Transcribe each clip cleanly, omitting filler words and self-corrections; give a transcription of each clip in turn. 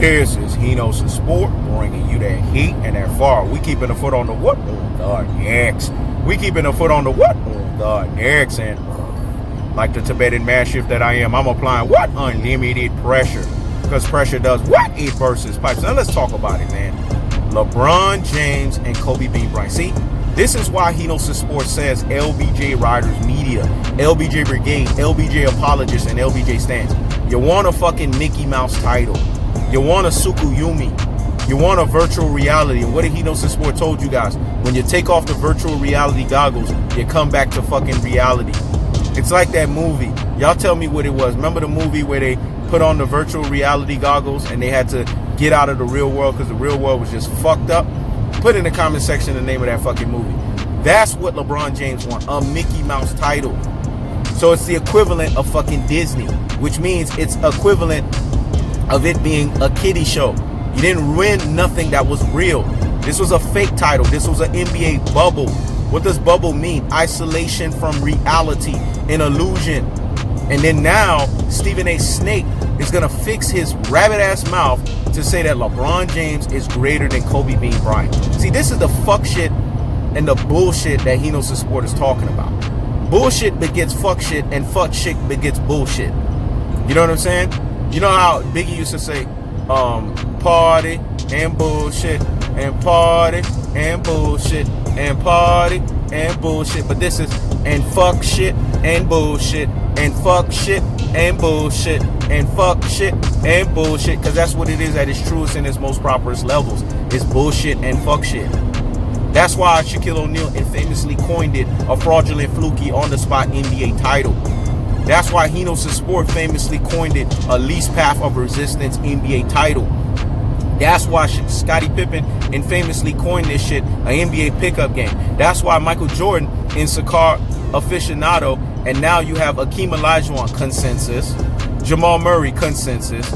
This is Henos and Sport, bringing you that heat and that far. We keeping the foot on the what? On the next. We keeping the foot on the what? On the next. And like the Tibetan mastiff that I am, I'm applying what? Unlimited pressure. Because pressure does what? It bursts pipes. Now let's talk about it, man. LeBron James and Kobe Bean Bryant. See, this is why Henos and Sport says LBJ Riders Media, LBJ Brigade, LBJ Apologists, and LBJ Stands. You want a fucking Mickey Mouse title. You want a Sukuyumi. You want a virtual reality. And what did Henos and Sport told you guys? When you take off the virtual reality goggles, you come back to fucking reality. It's like that movie. Y'all tell me what it was. Remember the movie where they put on the virtual reality goggles and they had to get out of the real world because the real world was just fucked up? Put in the comment section the name of that fucking movie. That's what LeBron James wants. A Mickey Mouse title. So it's the equivalent of fucking Disney, which means it's equivalent of it being a kiddie show. You didn't win nothing that was real. This was a fake title. This was an NBA bubble. What does bubble mean? Isolation from reality, an illusion. And then now, Stephen A. Snake is going to fix his rabbit-ass mouth to say that LeBron James is greater than Kobe Bean Bryant. See, this is the fuck shit and the bullshit that Henos and Sport is talking about. Bullshit begets fuck shit, and fuck shit begets bullshit. You know what I'm saying? You know how Biggie used to say, party and bullshit, and party and bullshit, and party and bullshit. But this is, and fuck shit and bullshit, and fuck shit and bullshit, and fuck shit and bullshit. Because that's what it is at its truest and its most properest levels. It's bullshit and fuck shit. That's why Shaquille O'Neal infamously coined it a fraudulent fluky on-the-spot NBA title. That's why Henos and Sport famously coined it a least path of resistance NBA title. That's why Scottie Pippen infamously coined this shit an NBA pickup game. That's why Michael Jordan in Sakar Aficionado, and now you have Akeem Olajuwon consensus, Jamal Murray consensus,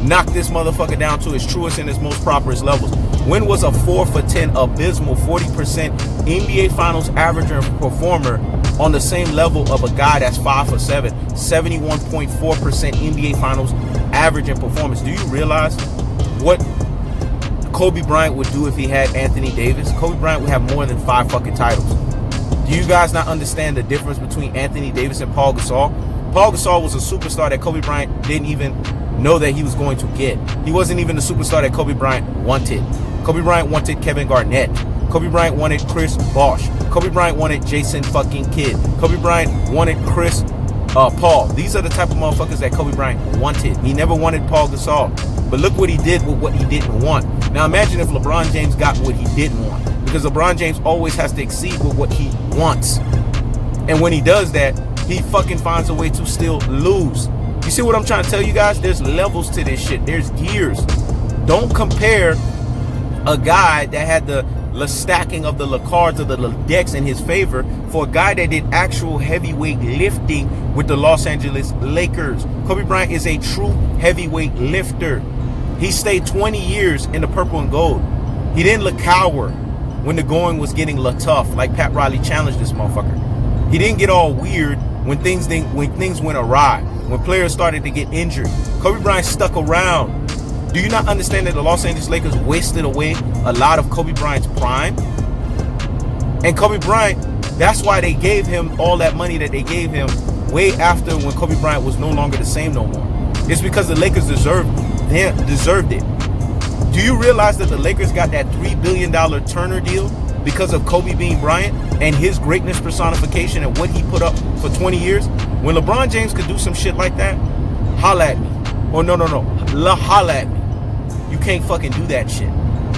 knock this motherfucker down to its truest and its most properest levels. When was a 4 for 10 abysmal 40% NBA Finals averager and performer on the same level of a guy that's 5 for 7, 71.4% NBA Finals average and performance? Do you realize what Kobe Bryant would do if he had Anthony Davis? Kobe Bryant would have more than 5 fucking titles. Do you guys not understand the difference between Anthony Davis and Paul Gasol? Paul Gasol was a superstar that Kobe Bryant didn't even know that he was going to get. He wasn't even the superstar that Kobe Bryant wanted. Kobe Bryant wanted Kevin Garnett. Kobe Bryant wanted Chris Bosh. Kobe Bryant wanted Jason fucking Kidd. Kobe Bryant wanted Chris Paul. These are the type of motherfuckers that Kobe Bryant wanted. He never wanted Paul Gasol. But look what he did with what he didn't want. Now imagine if LeBron James got what he didn't want. Because LeBron James always has to exceed with what he wants. And when he does that, he fucking finds a way to still lose. You see what I'm trying to tell you guys? There's levels to this shit. There's gears. Don't compare a guy that had the stacking of the cards of the decks in his favor for a guy that did actual heavyweight lifting with the Los Angeles Lakers. Kobe Bryant is a true heavyweight lifter. He stayed 20 years in the purple and gold. He didn't look cower when the going was getting tough, like Pat Riley challenged this motherfucker. He didn't get all weird when things went awry, when players started to get injured. Kobe Bryant stuck around. Do you not understand that the Los Angeles Lakers wasted away a lot of Kobe Bryant's prime? And Kobe Bryant, that's why they gave him all that money that they gave him way after when Kobe Bryant was no longer the same no more. It's because the Lakers deserved it. Do you realize that the Lakers got that $3 billion Turner deal because of Kobe Bean Bryant and his greatness personification and what he put up for 20 years? When LeBron James could do some shit like that, holla at me. Oh, no. Holla at me. You can't fucking do that shit.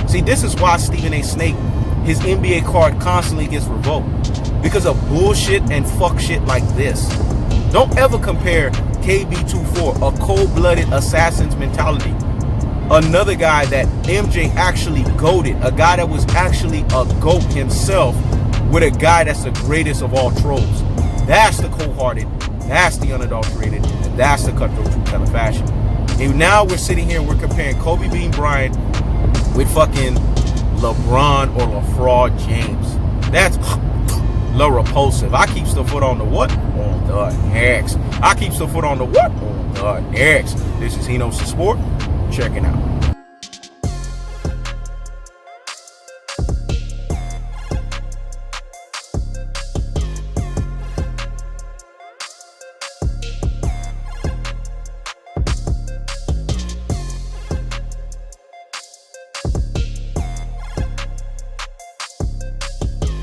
See, this is why Stephen A. Snake, his NBA card constantly gets revoked. Because of bullshit and fuck shit like this. Don't ever compare KB24, a cold-blooded assassin's mentality. Another guy that MJ actually goated, a guy that was actually a goat himself, with a guy that's the greatest of all trolls. That's the cold-hearted, that's the unadulterated, and that's the cutthroat true kind of fashion. And now we're sitting here and we're comparing Kobe Bean Bryant with fucking LeBron or LaFraud James. That's repulsive. I keeps the foot on the what? On the next. I keeps the foot on the what? On the next. This is Henos and Sport. Checking out.